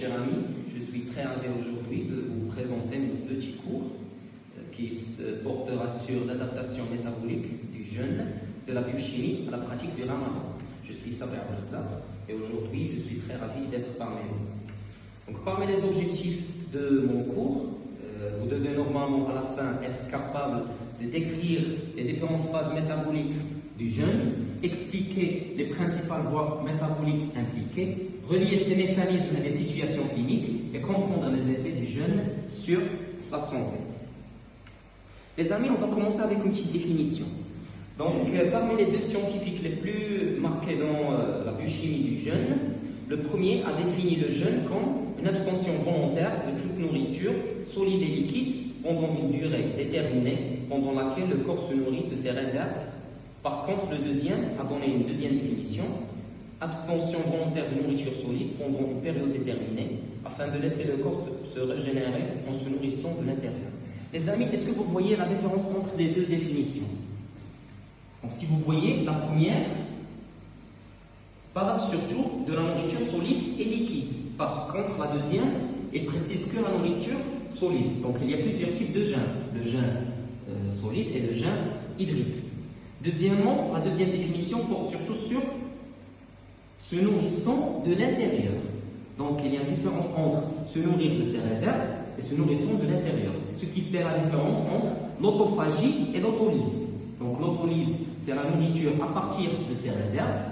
chers amis, je suis très ravi aujourd'hui de vous présenter mon petit cours qui se portera sur l'adaptation métabolique du jeûne, de la biochimie à la pratique du ramadan. Je suis Sabih Abdelsaad et aujourd'hui je suis très ravi d'être parmi vous. Donc, parmi les objectifs de mon cours, vous devez normalement à la fin être capable de décrire les différentes phases métaboliques du jeûne, expliquer les principales voies métaboliques impliquées, relier ces mécanismes à des situations cliniques et comprendre les effets du jeûne sur la santé. Les amis, on va commencer avec une petite définition. Donc, parmi les deux scientifiques les plus marqués dans la biochimie du jeûne, le premier a défini le jeûne comme une abstention volontaire de toute nourriture solide et liquide pendant une durée déterminée pendant laquelle le corps se nourrit de ses réserves. Par contre, le deuxième a donné une deuxième définition, abstention volontaire de nourriture solide pendant une période déterminée afin de laisser le corps se régénérer en se nourrissant de l'intérieur. Les amis, est-ce que vous voyez la différence entre les deux définitions? Donc, si vous voyez, la première parle surtout de la nourriture solide et liquide. Par contre, la deuxième, elle précise que la nourriture solide. Donc, il y a plusieurs types de jeûne. Le jeûne solide et le jeûne hydrique. Deuxièmement, la deuxième définition porte surtout sur se nourrissant de l'intérieur. Donc, il y a une différence entre se nourrir de ses réserves et se nourrissant de l'intérieur. Ce qui fait la différence entre l'autophagie et l'autolyse. Donc, l'autolyse, c'est la nourriture à partir de ses réserves.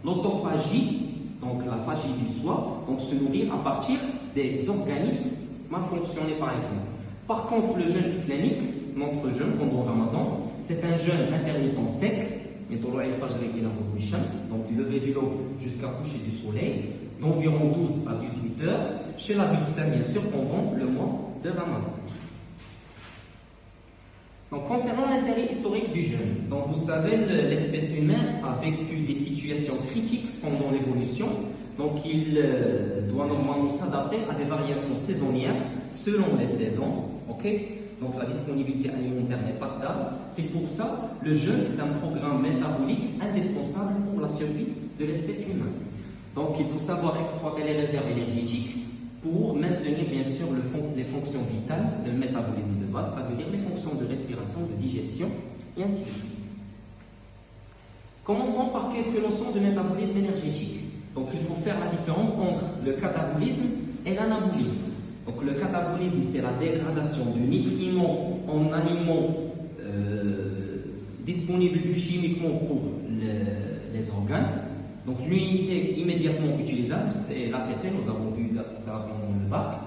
L'autophagie, donc la phagie du soi, donc se nourrir à partir des organites mal fonctionnés par exemple. Par contre, le jeûne islamique, notre jeûne pendant le ramadan, c'est un jeûne intermittent sec, donc du lever du l'aube jusqu'à coucher du soleil, d'environ 12 à 18 heures, chez la médecine bien sûr pendant le mois de ramadan. Donc, concernant l'intérêt historique du jeûne, donc vous savez, l'espèce humaine a vécu des situations critiques pendant l'évolution, donc il doit normalement s'adapter à des variations saisonnières selon les saisons, ok? Donc la disponibilité alimentaire n'est pas stable. C'est pour ça le jeûne c'est un programme métabolique indispensable pour la survie de l'espèce humaine. Donc il faut savoir exploiter les réserves énergétiques pour maintenir bien sûr les fonctions vitales, le métabolisme de base, ça veut dire les fonctions de respiration, de digestion et ainsi de suite. Commençons par quelques notions de métabolisme énergétique. Donc il faut faire la différence entre le catabolisme et l'anabolisme. Donc le catabolisme, c'est la dégradation de nutriments en aliments disponibles biochimiquement pour les organes. Donc l'unité immédiatement utilisable, c'est l'ATP, nous avons vu ça dans le bac.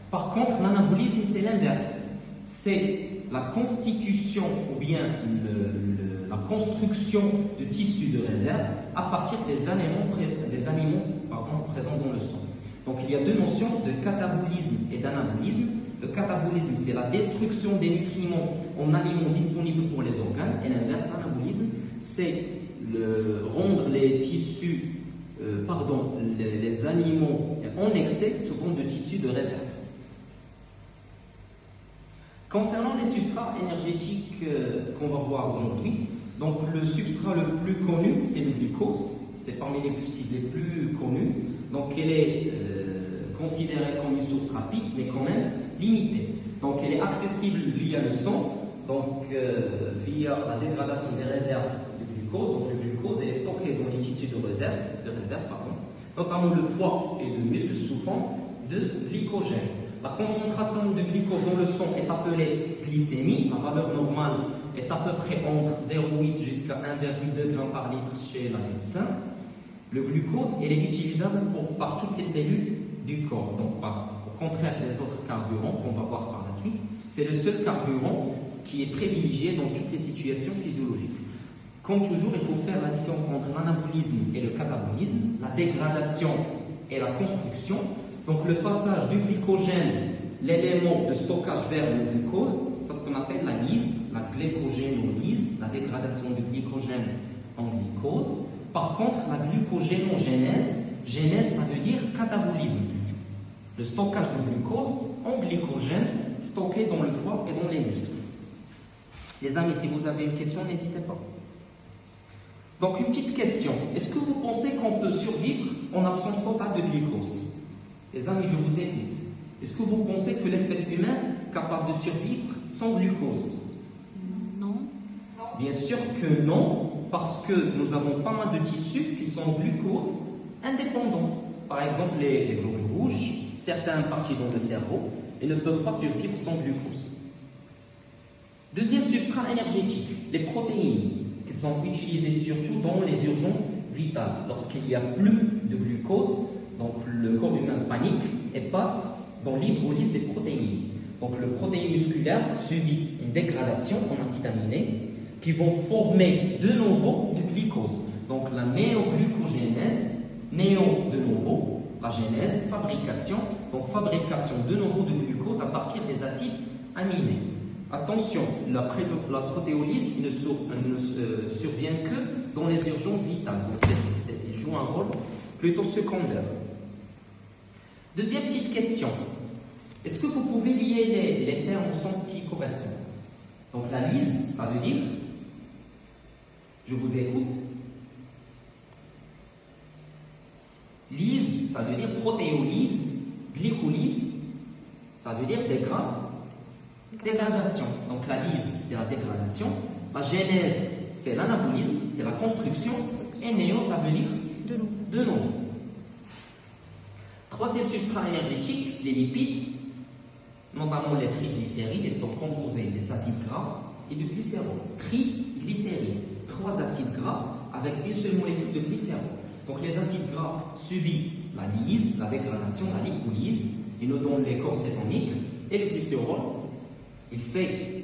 Par contre, l'anabolisme, c'est l'inverse. C'est la constitution ou bien la construction de tissus de réserve à partir des aliments présents dans le sang. Donc il y a deux notions de catabolisme et d'anabolisme. Le catabolisme, c'est la destruction des nutriments en aliments disponibles pour les organes, et l'inverse, l'anabolisme, c'est rendre les tissus, les aliments en excès sous forme de tissus de réserve. Concernant les substrats énergétiques qu'on va voir aujourd'hui, donc le substrat le plus connu, c'est le glucose. C'est parmi les glucides les plus connus. Donc, elle est considérée comme une source rapide, mais quand même limitée. Donc, elle est accessible via le sang, donc via la dégradation des réserves de glucose. Donc, le glucose est stocké dans les tissus de réserve, notamment le foie et le muscle sous forme de glycogène. La concentration de glucose dans le sang est appelée glycémie. La valeur normale est à peu près entre 0,8 jusqu'à 1,2 g par litre chez la médecin. Le glucose, il est utilisable par toutes les cellules du corps. Donc, au contraire des autres carburants qu'on va voir par la suite, c'est le seul carburant qui est privilégié dans toutes les situations physiologiques. Comme toujours, il faut faire la différence entre l'anabolisme et le catabolisme, la dégradation et la construction. Donc, le passage du glycogène, l'élément de stockage vers le glucose, c'est ce qu'on appelle la lyse, la glycogénolyse, la dégradation du glycogène en glucose. Par contre, la glucogénogénèse, ça veut dire catabolisme. Le stockage de glucose en glycogène stocké dans le foie et dans les muscles. Les amis, si vous avez une question, n'hésitez pas. Donc, une petite question. Est-ce que vous pensez qu'on peut survivre en absence totale de glucose? Les amis, je vous écoute. Est-ce que vous pensez que l'espèce humaine est capable de survivre sans glucose? Non. Bien sûr que non, parce que nous avons pas mal de tissus qui sont glucose indépendants. Par exemple, les globules rouges, certaines parties dans le cerveau, ils ne peuvent pas survivre sans glucose. Deuxième substrat énergétique, les protéines, qui sont utilisées surtout dans les urgences vitales. Lorsqu'il n'y a plus de glucose, donc le corps humain panique et passe dans l'hydrolyse des protéines. Donc le protéine musculaire subit une dégradation en acides aminés qui vont former de nouveau du glucose. Donc la néoglucogénèse, néo de nouveau, la genèse, fabrication, donc fabrication de nouveau de glucose à partir des acides aminés. Attention, la protéolyse ne survient que dans les urgences vitales. Donc il joue un rôle plutôt secondaire. Deuxième petite question. Est-ce que vous pouvez lier les termes au sens qui correspondent? Donc la lyse, ça veut dire, je vous écoute. Lyse, ça veut dire protéolyse, glycolyse, ça veut dire dégradation. Donc la lyse, c'est la dégradation. La genèse, c'est l'anabolisme, c'est la construction. Et néo, ça veut dire de nouveau. Troisième substrat énergétique, les lipides, notamment les triglycérides, ils sont composés des acides gras et du glycérol. Triglycérides, 3 acides gras avec une seule molécule de glycérol. Donc les acides gras subissent la lyse, la dégradation, la lipolyse, ils nous donnent les corps cétoniques, et le glycérol, il fait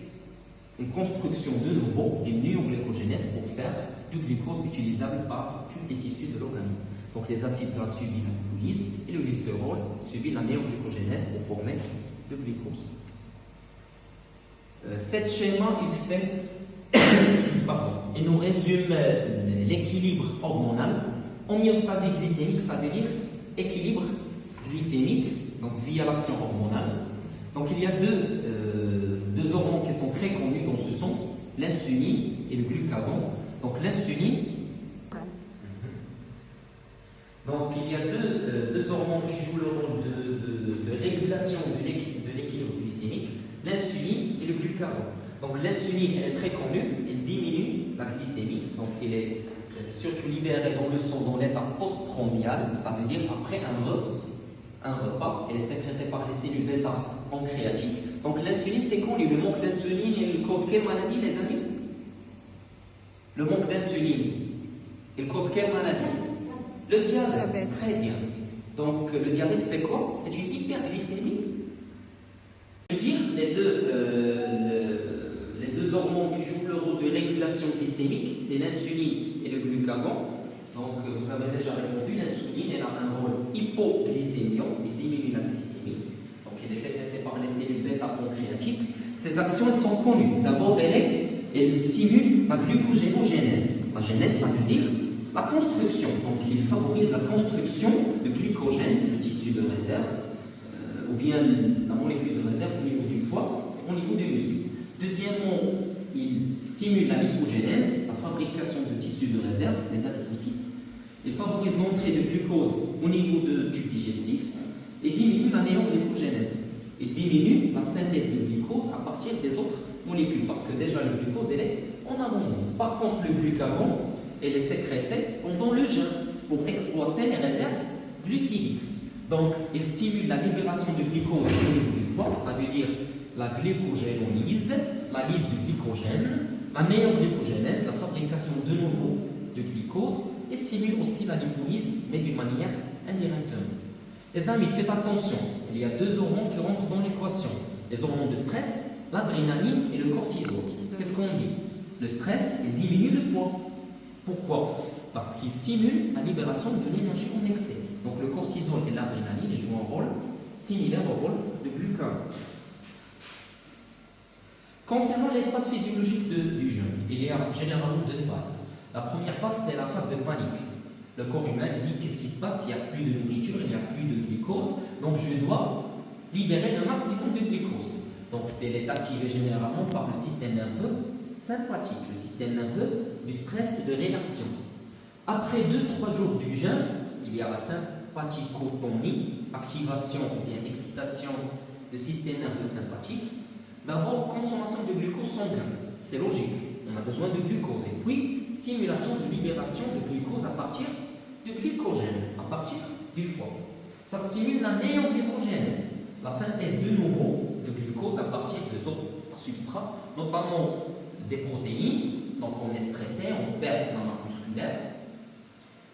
une construction de nouveau d'une néoglycogénèse pour faire du glucose utilisable par tous les tissus de l'organisme. Donc les acides gras subissent la lipolyse et le glycérol subit la néoglycogénèse pour former du glucose. Cet schéma, il nous résume l'équilibre hormonal. Homéostasie glycémique, ça veut dire équilibre glycémique, donc via l'action hormonale. Donc il y a deux hormones qui sont très connus dans ce sens, l'insuline et le glucagon. Donc l'insuline, donc il y a deux hormones qui jouent le rôle de régulation de l'équilibre glycémique, l'insuline et le glucagon. Donc l'insuline, elle est très connue, elle diminue la glycémie, donc elle est surtout libérée dans le sang dans l'état postprandial, ça veut dire après un repas, elle est sécrétée par les cellules bêta pancréatiques. Donc l'insuline, c'est connu. Le manque d'insuline, il cause quelle maladie, les amis? Le manque d'insuline, il cause quelle maladie? Le diabète. Très bien. Donc le diabète, c'est quoi? C'est une hyperglycémie. Je veux dire, les deux hormones qui jouent le rôle de régulation glycémique, c'est l'insuline et le glucagon. Donc vous avez déjà répondu, l'insuline, elle a un rôle hypoglycémiant, elle diminue la glycémie. Donc elle est sécrétée par les cellules bêta-pancréatiques. Ces actions, elles sont connues. D'abord, elle stimule la glucogénogénèse. La genèse, ça veut dire la construction. Donc il favorise la construction de glycogène, le tissu de réserve, ou bien la molécule de réserve au niveau du foie et au niveau des muscles. Deuxièmement, il stimule la lipogénèse, la fabrication de tissus de réserve, les adipocytes. Il favorise l'entrée de glucose au niveau du tube digestif et diminue la néoglycogénèse. Il diminue la synthèse de glucose à partir des autres molécules parce que déjà le glucose elle est en abondance. Par contre, le glucagon, elle est sécrétée pendant le jeûne pour exploiter les réserves glucidiques. Donc, il stimule la libération de glucose au niveau du foie, ça veut dire la glycogénolyse, la lyse du glycogène, la néoglycogénèse, la fabrication de nouveau de glucose, et stimule aussi la lipolyse, mais d'une manière indirectement. Les amis, faites attention, il y a deux hormones qui rentrent dans l'équation. Les hormones de stress, l'adrénaline et le cortisol. Qu'est-ce qu'on dit? Le stress, il diminue le poids. Pourquoi? Parce qu'il stimule la libération de l'énergie en excès. Donc le cortisol et l'adrénaline jouent un rôle similaire au rôle de glucagon. Concernant les phases physiologiques du jeûne, il y a généralement deux phases. La première phase, c'est la phase de panique. Le corps humain dit qu'est-ce qui se passe, il n'y a plus de nourriture, il n'y a plus de glucose, donc je dois libérer le maximum de glucose. Donc c'est activé généralement par le système nerveux sympathique, le système nerveux du stress et de réaction. Après 2-3 jours du jeûne, il y a la sympathicotonie, activation ou bien excitation du système nerveux sympathique. D'abord, consommation de glucose sanguin, c'est logique, on a besoin de glucose. Et puis, stimulation de libération de glucose à partir du glycogène, à partir du foie. Ça stimule la néoglycogénèse, la synthèse de nouveau de glucose à partir des autres substrats, notamment des protéines. Donc on est stressé, on perd la masse musculaire.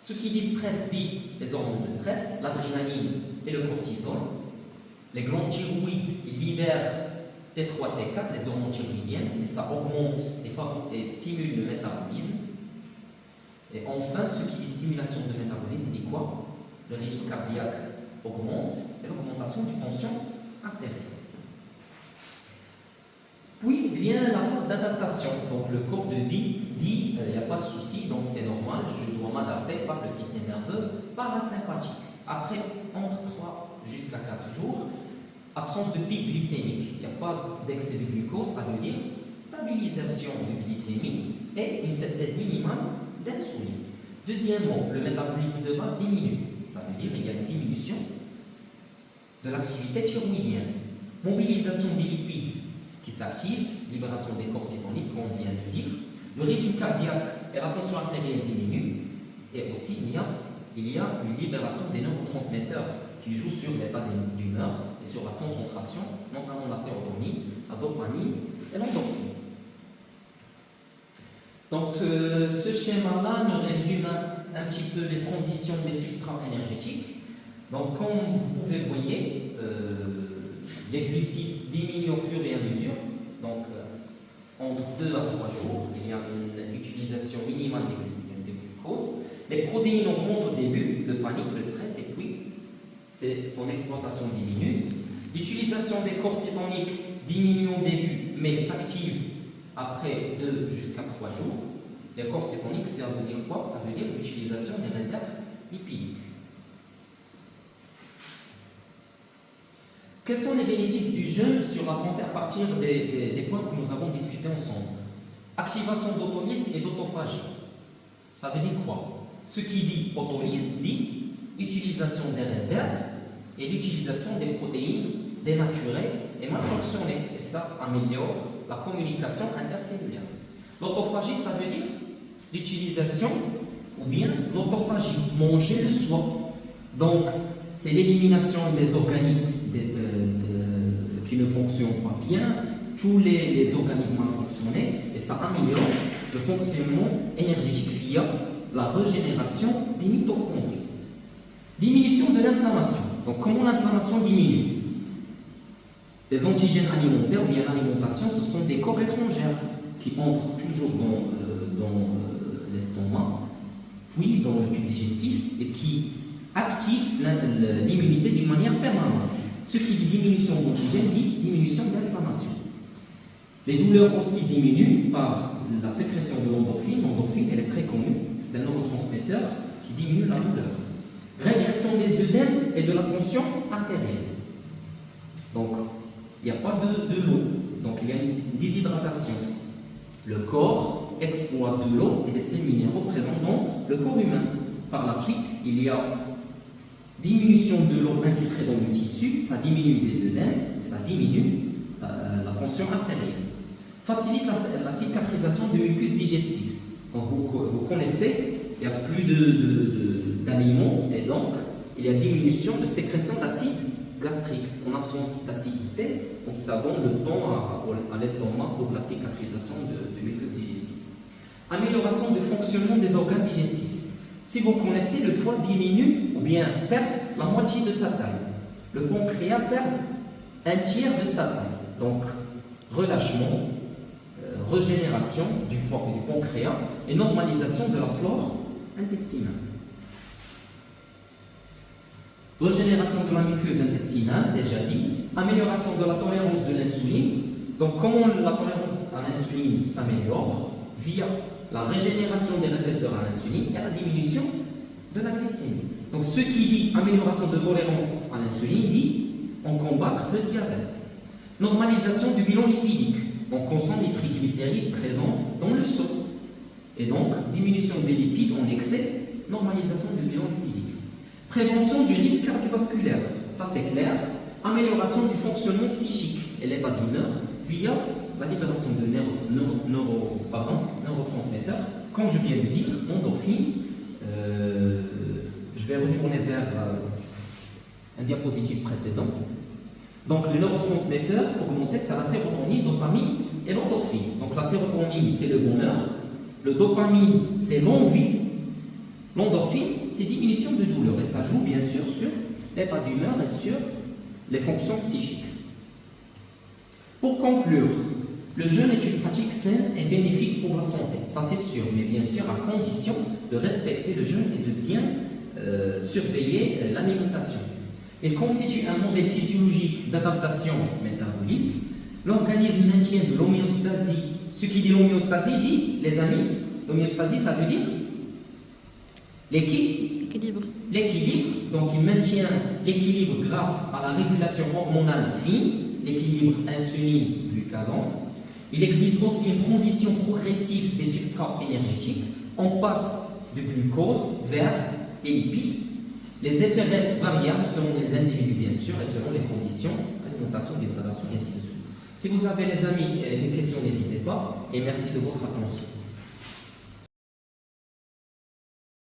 Ce qui dit stress dit les hormones de stress, l'adrénaline et le cortisol. Les glandes thyroïdes libèrent T3, T4, les hormones thyroïdiennes, et ça augmente et stimule le métabolisme. Et enfin, ce qui dit stimulation de métabolisme dit quoi? Le rythme cardiaque augmente et l'augmentation du tension artérielle. Puis vient la phase d'adaptation. Donc le corps dit il n'y a pas de souci, donc c'est normal, je dois m'adapter par le système nerveux parasympathique. Après, entre 3 jusqu'à 4 jours, absence de pic glycémique. Il n'y a pas d'excès de glucose, ça veut dire stabilisation de glycémie et une synthèse minimale d'insuline. Deuxièmement, le métabolisme de base diminue. Ça veut dire qu'il y a une diminution de l'activité thyroïdienne. Mobilisation des lipides qui s'activent, libération des corps cétoniques, comme on vient de dire. Le rythme cardiaque et la tension artérielle diminuent. Et aussi, il y a une libération des neurotransmetteurs qui jouent sur l'état d'humeur et sur la concentration, notamment la sérotonine, la dopamine et l'endorphine. Donc, ce schéma-là nous résume un petit peu les transitions des substrats énergétiques. Donc, comme vous pouvez voir, les glucides diminuent au fur et à mesure. Donc, entre 2 à 3 jours, il y a une utilisation minimale de glucose. Les protéines augmentent au début, le panique, le stress, et puis son exploitation diminue. L'utilisation des corps cétoniques diminue au début, mais s'active après 2 jusqu'à 3 jours. Les corps cétoniques, ça veut dire quoi? Ça veut dire l'utilisation des réserves lipidiques. Quels sont les bénéfices du jeûne sur la santé à partir des points que nous avons discutés ensemble? Activation d'autolyse et d'autophagie. Ça veut dire quoi? Ce qui dit autolyse dit utilisation des réserves et l'utilisation des protéines dénaturées et mal fonctionnées. Et ça améliore la communication intercellulaire. L'autophagie, ça veut dire l'utilisation ou bien l'autophagie, manger le soi. Donc, c'est l'élimination des organiques qui ne fonctionnent pas bien, tous les organiques mal fonctionnés, et ça améliore le fonctionnement énergétique via la régénération des mitochondries. Diminution de l'inflammation. Donc, comment l'inflammation diminue? Les antigènes alimentaires ou bien l'alimentation, ce sont des corps étrangères qui entrent toujours dans l'estomac, puis dans le tube digestif et qui activent l'immunité d'une manière permanente. Ce qui dit diminution d'antigènes dit diminution d'inflammation. Les douleurs aussi diminuent par la sécrétion de l'endorphine. L'endorphine, elle est très connue, c'est un neurotransmetteur qui diminue la douleur. Régression des œdèmes et de la tension artérielle. Donc, il n'y a pas de l'eau, donc il y a une déshydratation. Le corps exploite de l'eau et des sels minéraux présents dans le corps humain. Par la suite, il y a diminution de l'eau infiltrée dans le tissu, ça diminue les œdèmes, ça diminue la tension artérielle. Facilite la cicatrisation du mucus digestif. Donc vous connaissez, il n'y a plus d'aliments et donc il y a diminution de sécrétion d'acide gastrique. En absence d'acidité, donc ça donne le temps à l'estomac pour la cicatrisation du mucus digestif. Amélioration du fonctionnement des organes digestifs. Si vous connaissez, le foie diminue ou bien perd la moitié de sa taille. Le pancréas perd un tiers de sa taille. Donc, relâchement, régénération du foie et du pancréas et normalisation de la flore intestinale. Régénération de la muqueuse intestinale, déjà dit. Amélioration de la tolérance de l'insuline. Donc, comment la tolérance à l'insuline s'améliore? Via la régénération des récepteurs à l'insuline et la diminution de la glycémie. Donc, ce qui dit amélioration de tolérance à l'insuline dit on combattre le diabète. Normalisation du bilan lipidique. On consomme les triglycérides présents dans le sang. Et donc, diminution des lipides en excès, normalisation du bilan lipidique. Prévention du risque cardiovasculaire. ça c'est clair. Amélioration du fonctionnement psychique et l'état d'humeur via la libération de neurotransmetteurs, comme je viens de dire, endorphine. Je vais retourner vers un diapositive précédent. Donc, les neurotransmetteurs augmentés, c'est la sérotonine, dopamine et l'endorphine. Donc, la sérotonine, c'est le bonheur. Le dopamine, c'est l'envie. L'endorphine, c'est diminution de douleur. Et ça joue bien sûr sur l'état d'humeur et sur les fonctions psychiques. Pour conclure, le jeûne est une pratique saine et bénéfique pour la santé. Ça, c'est sûr, mais bien sûr à condition de respecter le jeûne et de bien surveiller l'alimentation. Il constitue un modèle physiologique d'adaptation métabolique. L'organisme maintient de l'homéostasie. Ce qui dit l'homéostasie dit, les amis, l'homéostasie, ça veut dire l'équilibre. Donc, il maintient l'équilibre grâce à la régulation hormonale fine, l'équilibre insuline-glucagon. Il existe aussi une transition progressive des substrats énergétiques. On passe de glucose vers les lipides. Les effets restent variables selon les individus, bien sûr, et selon les conditions, alimentation, dégradation, et ainsi de suite. Si vous avez, les amis, des questions, n'hésitez pas, et merci de votre attention.